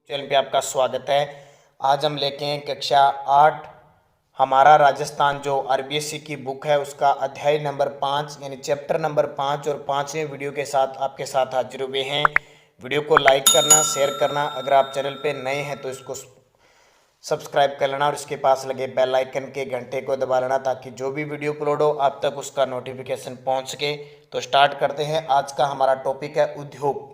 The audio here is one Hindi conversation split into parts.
चैनल पे आपका स्वागत है। आज हम लेके हैं कक्षा 8 हमारा राजस्थान जो आरबीएससी की बुक है उसका अध्याय नंबर 5 यानी चैप्टर नंबर 5 और 5वें वीडियो के साथ आपके साथ हाजिर हुए हैं। वीडियो को लाइक करना, शेयर करना, अगर आप चैनल पे नए हैं तो इसको सब्सक्राइब कर लेना और इसके पास लगे बेल आइकन के घंटे को दबा लेना ताकि जो भी वीडियो अपलोड हो आप तक उसका नोटिफिकेशन पहुंच सके। तो स्टार्ट करते हैं। आज का हमारा टॉपिक है उद्योग।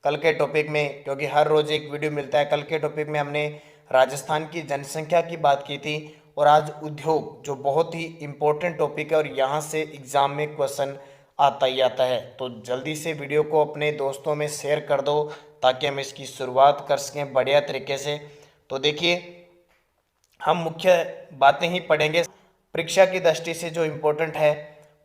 कल के टॉपिक में, क्योंकि हर रोज एक वीडियो मिलता है, कल के टॉपिक में हमने राजस्थान की जनसंख्या की बात की थी और आज उद्योग जो बहुत ही इम्पोर्टेंट टॉपिक है और यहाँ से एग्जाम में क्वेश्चन आता ही आता है। तो जल्दी से वीडियो को अपने दोस्तों में शेयर कर दो ताकि हम इसकी शुरुआत कर सकें बढ़िया तरीके से। तो देखिए, हम मुख्य बातें ही पढ़ेंगे, परीक्षा की दृष्टि से जो इम्पोर्टेंट है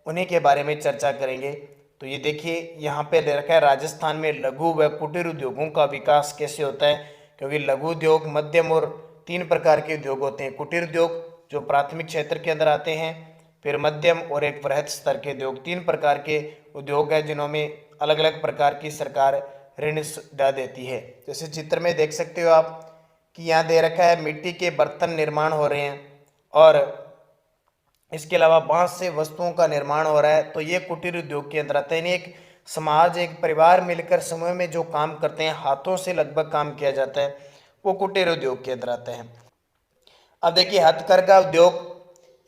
उन्हीं के बारे में चर्चा करेंगे। तो ये देखिए, यहाँ पे ले रखा है राजस्थान में लघु व कुटीर उद्योगों का विकास कैसे होता है, क्योंकि लघु उद्योग, मध्यम और 3 प्रकार के उद्योग होते हैं। कुटीर उद्योग जो प्राथमिक क्षेत्र के अंदर आते हैं, फिर मध्यम और एक वृहद स्तर के उद्योग। 3 प्रकार के उद्योग हैं जिन्होंने अलग अलग प्रकार की सरकार ऋण सुविधा देती है। जैसे चित्र में देख सकते हो आप कि यहाँ दे रखा है मिट्टी के बर्तन निर्माण हो रहे हैं और इसके अलावा बांस से वस्तुओं का निर्माण हो रहा है। तो ये कुटीर उद्योग के अंदर आते हैं। एक समाज, एक परिवार मिलकर समूह में जो काम करते हैं, हाथों से लगभग काम किया जाता है, वो कुटीर उद्योग के अंदर आते हैं। अब देखिए, हथकरघा उद्योग,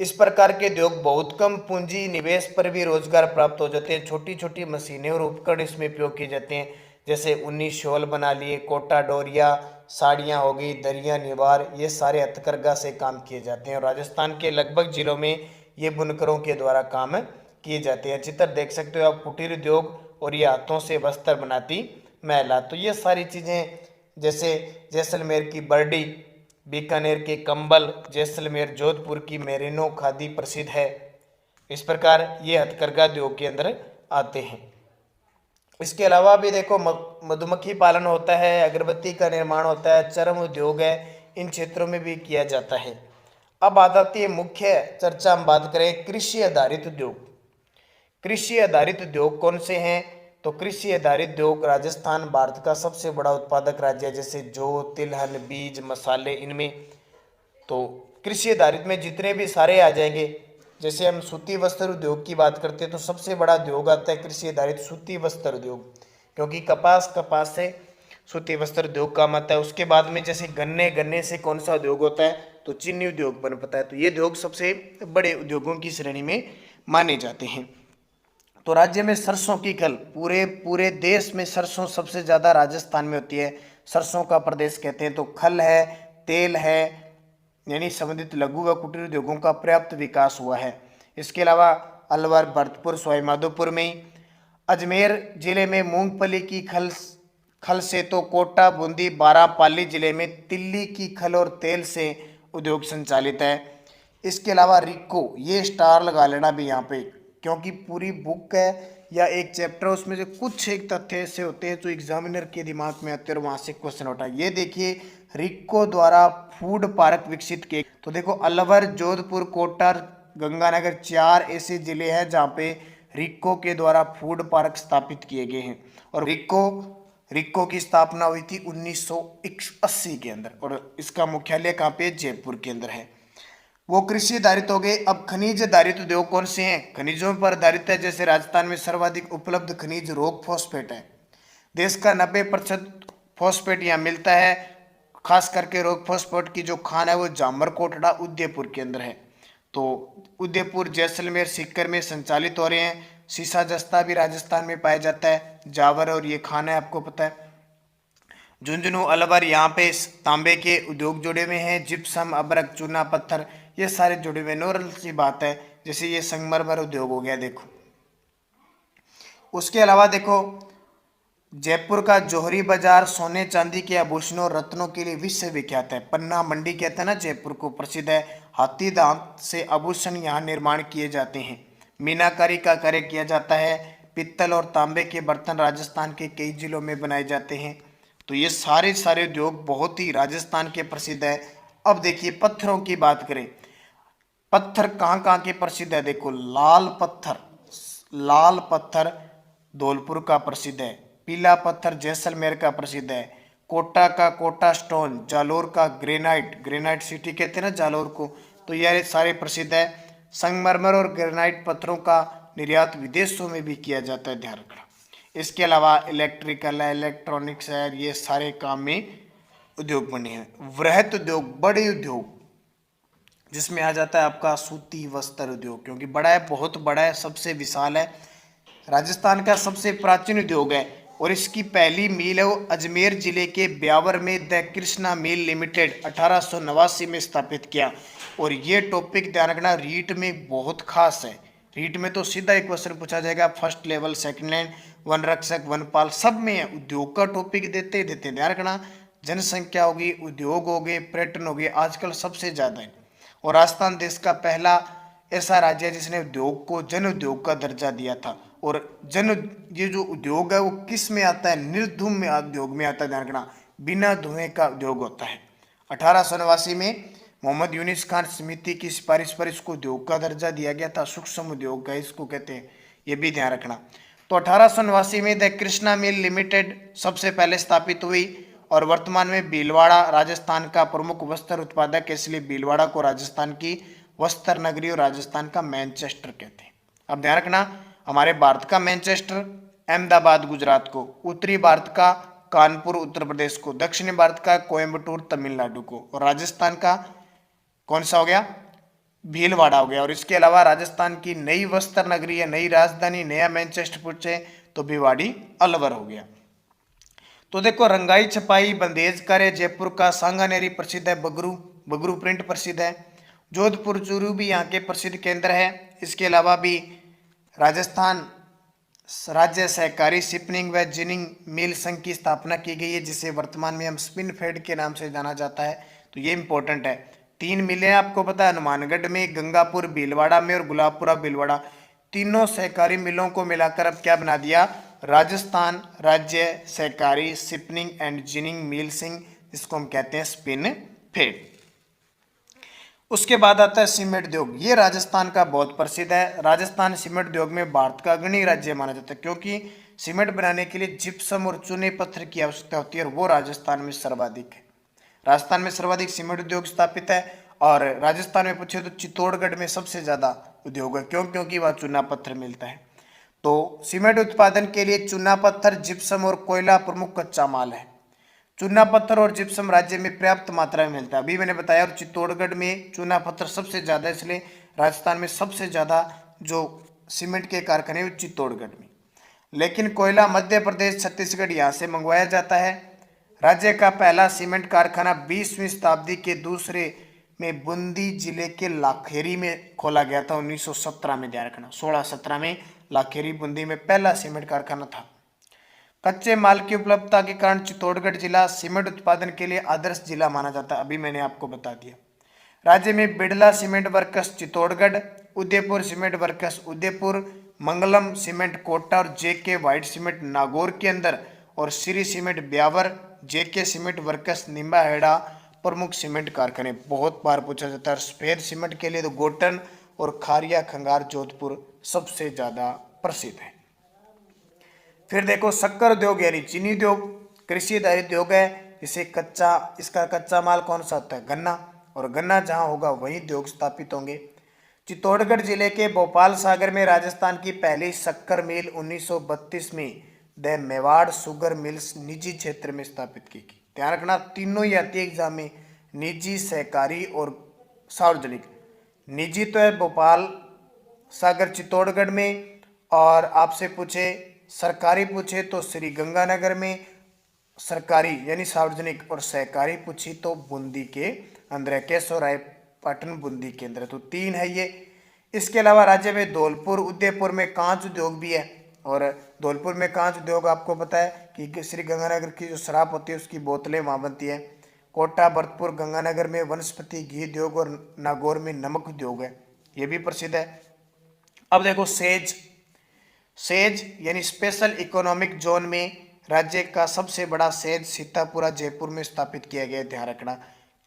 इस प्रकार के उद्योग बहुत कम पूंजी निवेश पर भी रोजगार प्राप्त हो जाते हैं। छोटी छोटी मशीनें और उपकरण इसमें उपयोग किए जाते हैं, जैसे ऊनी शॉल बना लिए, कोटा डोरिया, साड़ियाँ हो गई, दरिया, निवार, ये सारे हथकरघा से काम किए जाते हैं और राजस्थान के लगभग जिलों में ये बुनकरों के द्वारा काम किए जाते हैं। चित्र देख सकते हो आप, कुटीर उद्योग और ये हाथों से वस्त्र बनाती महिला। तो ये सारी चीज़ें, जैसे जैसलमेर की बर्डी, बीकानेर के कंबल, जैसलमेर जोधपुर की मेरिनो खादी प्रसिद्ध है। इस प्रकार ये हथकरघा उद्योग के अंदर आते हैं। इसके अलावा भी देखो, मधुमक्खी पालन होता है, अगरबत्ती का निर्माण होता है, चर्म उद्योग है, इन क्षेत्रों में भी किया जाता है। अब आ जाती है मुख्य चर्चा, हम बात करें कृषि आधारित उद्योग। कृषि आधारित उद्योग कौन से हैं? तो कृषि आधारित उद्योग, राजस्थान भारत का सबसे बड़ा उत्पादक राज्य है, जैसे जौ, तिलहन, बीज, मसाले, इनमें। तो कृषि आधारित में जितने भी सारे आ जाएंगे। जैसे हम सूती वस्त्र उद्योग की बात करते हैं तो सबसे बड़ा उद्योग आता है कृषि आधारित सूती वस्त्र उद्योग, क्योंकि कपास से सूती वस्त्र उद्योग काम आता है। उसके बाद में जैसे गन्ने से कौन सा उद्योग होता है? तो चीनी उद्योग बन पाता है। तो ये उद्योग सबसे बड़े उद्योगों की श्रेणी में माने जाते हैं। तो राज्य में सरसों की खल, पूरे देश में सरसों सबसे ज़्यादा राजस्थान में होती है। सरसों का प्रदेश कहते हैं। तो खल है, तेल है, यानी संबंधित लघु व कुटीर उद्योगों का पर्याप्त विकास हुआ है। इसके अलावा अलवर, भरतपुर, सवाईमाधोपुर में, अजमेर जिले में मूंगफली की खल से, तो कोटा, बूंदी, बारां, पाली जिले में तिल्ली की खल और तेल से उद्योग संचालित है। इसके अलावा रिक्को, ये स्टार लगा लेना भी यहाँ पे, क्योंकि पूरी बुक है या एक चैप्टर, उसमें से कुछ एक तथ्य ऐसे होते हैं जो एग्जामिनर के दिमाग में आते हैं और वहाँ से क्वेश्चन उठा। ये देखिए, रिक्को द्वारा फूड पार्क विकसित किए। तो देखो, अलवर, जोधपुर, कोटा, गंगानगर, 4 ऐसे जिले हैं जहाँ पे रिक्को के द्वारा फूड पार्क स्थापित किए गए हैं। और रिक्को की स्थापना हुई थी 1980 के अंदर और इसका मुख्यालय कहाँ पे? जयपुर के अंदर है। वो कृषि आधारित हो गए। अब खनिज आधारित उद्योग कौन से हैं? खनिजों पर आधारित है। जैसे राजस्थान में सर्वाधिक उपलब्ध खनिज रॉक फॉस्फेट है। देश का 90% फॉस्फेट यहाँ मिलता है। खास करके रॉक फॉस्फेट की जो खान है वो जामर कोटड़ा, उदयपुर के अंदर है। तो उदयपुर, जैसलमेर, सीकर में संचालित हो रहे हैं। सीसा जस्ता भी राजस्थान में पाया जाता है। जावर और ये खान है, आपको पता है। झुंझुनू, अलवर, यहाँ पे तांबे के उद्योग जुड़े हुए हैं। जिप्सम, अबरक, चूना पत्थर, ये सारे जुड़े हुए। नॉर्मल सी बात है। जैसे ये संगमरमर उद्योग हो गया, देखो। उसके अलावा देखो, जयपुर का जौहरी बाजार सोने चांदी के आभूषणों रत्नों के लिए विश्व विख्यात है। पन्ना मंडी कहते हैं ना जयपुर को, प्रसिद्ध है। हाथी दांत से आभूषण यहाँ निर्माण किए जाते हैं। मीनाकारी का कार्य किया जाता है। पित्तल और तांबे के बर्तन राजस्थान के कई जिलों में बनाए जाते हैं। तो ये सारे उद्योग बहुत ही राजस्थान के प्रसिद्ध है। अब देखिए, पत्थरों की बात करें, पत्थर कहाँ कहाँ के प्रसिद्ध है? देखो, लाल पत्थर धौलपुर का प्रसिद्ध है। पीला पत्थर जैसलमेर का प्रसिद्ध है। कोटा का कोटा स्टोन, जालोर का ग्रेनाइट, ग्रेनाइट सिटी कहते हैं ना जालोर को, तो यह सारे प्रसिद्ध है। संगमरमर और ग्रेनाइट पत्थरों का निर्यात विदेशों में भी किया जाता है, ध्यान रखना। इसके अलावा इलेक्ट्रिकल है, इलेक्ट्रॉनिक्स है, ये सारे काम में उद्योग बने हैं। वृहत उद्योग, बड़े उद्योग, जिसमें आ जाता है आपका सूती वस्त्र उद्योग, क्योंकि बड़ा है, बहुत बड़ा है, सबसे विशाल है, राजस्थान का सबसे प्राचीन उद्योग है। और इसकी पहली मिल है वो अजमेर जिले के ब्यावर में द कृष्णा मिल लिमिटेड 1889 में स्थापित किया। और ये टॉपिक ध्यान रखना रीट में बहुत खास है। रीट में तो सीधा एक क्वेश्चन पूछा जाएगा, first level, second land, one रक्षक, वनपाल, सब में है। उद्योग का टॉपिक देते देते ध्यान रखना। जनसंख्या होगी, उद्योग हो गए, पर्यटन हो गए, आजकल सबसे ज्यादा है। और राजस्थान देश का पहला ऐसा राज्य है जिसने उद्योग को जन उद्योग का दर्जा दिया था। और जन ये जो उद्योग है वो किस में आता है, निर्धूम में उद्योग में आता है, ध्यान रखना, बिना धुएं का उद्योग होता है। 1889 में मोहम्मद यूनिस खान समिति की सिफारिश पर इसको उद्योग का दर्जा दिया गया था, सूक्ष्म उद्योग का इसको कहते हैं, ये भी ध्यान रखना। तो 1889 में द कृष्णा मिल लिमिटेड सबसे पहले स्थापित हुई और वर्तमान में भीलवाड़ा राजस्थान का प्रमुख वस्त्र उत्पादक है, इसलिए भीलवाड़ा को राजस्थान की वस्त्र नगरी और राजस्थान का मैनचेस्टर कहते हैं। अब ध्यान रखना, हमारे भारत का मैनचेस्टर अहमदाबाद गुजरात को, उत्तरी भारत का कानपुर उत्तर प्रदेश को, दक्षिणी भारत का कोयम्बटूर तमिलनाडु को, और राजस्थान का कौन सा हो गया, भीलवाड़ा हो गया। और इसके अलावा राजस्थान की नई वस्त्र नगरी है, नई राजधानी, नया मैनचेस्टर पूछे तो भिवाड़ी अलवर हो गया। तो देखो, रंगाई छपाई बंदेज कार्य जयपुर का, सांगानेरी प्रसिद्ध है, बगरू, बगरू प्रिंट प्रसिद्ध है, जोधपुर चूरू भी यहाँ के प्रसिद्ध केंद्र है। इसके अलावा भी राजस्थान राज्य सहकारी शिपनिंग व जिनिंग मिल संघ की स्थापना की गई है, जिसे वर्तमान में हम स्पिन फेड के नाम से जाना जाता है। तो ये इंपॉर्टेंट है। 3 मिलें आपको पता है, हनुमानगढ़ में, गंगापुर भीलवाड़ा में और गुलाबपुरा भीलवाड़ा। तीनों सहकारी मिलों को मिलाकर अब क्या बना दिया, राजस्थान राज्य सहकारी शिपनिंग एंड जिनिंग मिल संघ, जिसको हम कहते हैं स्पिन फेड। उसके बाद आता है सीमेंट उद्योग। ये राजस्थान का बहुत प्रसिद्ध है। राजस्थान सीमेंट उद्योग में भारत का अग्रणी राज्य माना जाता है, क्योंकि सीमेंट बनाने के लिए जिप्सम और चूने पत्थर की आवश्यकता होती है, और वो राजस्थान में सर्वाधिक है। राजस्थान में सर्वाधिक सीमेंट उद्योग स्थापित है। और राजस्थान में पूछे तो चित्तौड़गढ़ में सबसे ज्यादा उद्योग है, क्योंकि वहाँ चूना पत्थर मिलता है। तो सीमेंट उत्पादन के लिए चूना पत्थर, जिप्सम और कोयला प्रमुख कच्चा माल है। चूना पत्थर और जिप्सम राज्य में पर्याप्त मात्रा में मिलता है, अभी मैंने बताया। और चित्तौड़गढ़ में चूना पत्थर सबसे ज्यादा, इसलिए राजस्थान में सबसे ज्यादा जो सीमेंट के कारखाने हैं चित्तौड़गढ़ में। लेकिन कोयला मध्य प्रदेश, छत्तीसगढ़ यहाँ से मंगवाया जाता है। राज्य का पहला सीमेंट कारखाना 20वीं शताब्दी के दूसरे में बूंदी जिले के लाखेरी में खोला गया था 1917 में, ध्यान रखना। 1617 में लाखेरी बूंदी में पहला सीमेंट कारखाना था। कच्चे माल की उपलब्धता के कारण चित्तौड़गढ़ जिला सीमेंट उत्पादन के लिए आदर्श जिला माना जाता है, अभी मैंने आपको बता दिया। राज्य में Birla cement works Chittorgarh, Udaipur cement works Udaipur, Mangalam cement Kota और जेके व्हाइट सीमेंट नागौर के अंदर, और Shree cement Beawar, JK cement works Nimbahera प्रमुख सीमेंट कारखाने। बहुत बार पूछा जाता है। सफेद सीमेंट के लिए तो गोटन और खारिया खंगार जोधपुर सबसे ज्यादा प्रसिद्ध है। फिर देखो, शक्कर उद्योग यानी चीनी उद्योग कृषि आधारित उद्योग है। इसे इसका कच्चा माल कौन सा होता है, गन्ना, और गन्ना जहां होगा वहीं उद्योग स्थापित होंगे। चित्तौड़गढ़ जिले के भोपाल सागर में राजस्थान की पहली शक्कर मिल 1932 में द मेवाड़ शुगर मिल्स निजी क्षेत्र में स्थापित की गई। ध्यान रखना, तीनों ही आती है एग्जाम में, निजी, सहकारी और सार्वजनिक। निजी तो है भोपाल सागर चित्तौड़गढ़ में, और आपसे पूछे सरकारी पूछे तो श्री गंगानगर में सरकारी यानी सार्वजनिक, और सहकारी पूछी तो बूंदी के अंदर, केशव राय पाटन बूंदी के अंदर। तो 3 है ये। इसके अलावा राज्य में धौलपुर, उदयपुर में कांच उद्योग भी है, और धौलपुर में कांच उद्योग आपको पता है कि श्री गंगानगर की जो शराब होती है उसकी बोतलें वहाँ बनती है। कोटा, भरतपुर, गंगानगर में वनस्पति घी उद्योग, और नागौर में नमक उद्योग है, ये भी प्रसिद्ध है। अब देखो, सेज यानी स्पेशल इकोनॉमिक जोन में राज्य का सबसे बड़ा सेज सीतापुरा जयपुर में स्थापित किया गया, ध्यान रखना।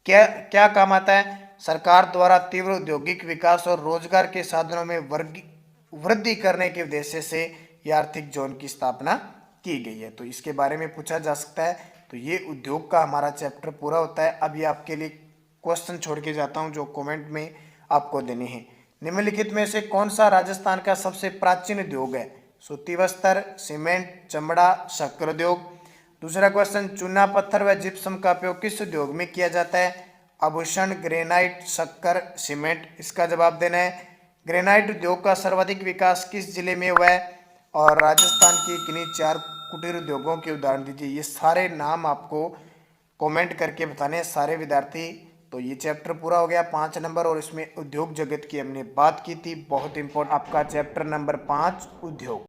क्या क्या काम आता है, सरकार द्वारा तीव्र औद्योगिक विकास और रोजगार के साधनों में वृद्धि करने के उद्देश्य से यह आर्थिक जोन की स्थापना की गई है। तो इसके बारे में पूछा जा सकता है। तो ये उद्योग का हमारा चैप्टर पूरा होता है। अब ये आपके लिए क्वेश्चन छोड़ के जाता हूँ जो कमेंट में आपको देने हैं। निम्नलिखित में से कौन सा राजस्थान का सबसे प्राचीन उद्योग है? सूती वस्त्र, सीमेंट, चमड़ा, शक्कर उद्योग। दूसरा क्वेश्चन, चूना पत्थर व जिप्सम का उपयोग किस उद्योग में किया जाता है? आभूषण, ग्रेनाइट, शक्कर, सीमेंट। इसका जवाब देना है ग्रेनाइट उद्योग का सर्वाधिक विकास किस जिले में हुआ है? और राजस्थान की किन्हीं 4 कुटीर उद्योगों के उदाहरण दीजिए। ये सारे नाम आपको कमेंट करके बताने हैं सारे विद्यार्थी। तो ये चैप्टर पूरा हो गया 5 नंबर, और इसमें उद्योग जगत की हमने बात की थी। बहुत इंपॉर्टेंट आपका चैप्टर नंबर 5 उद्योग।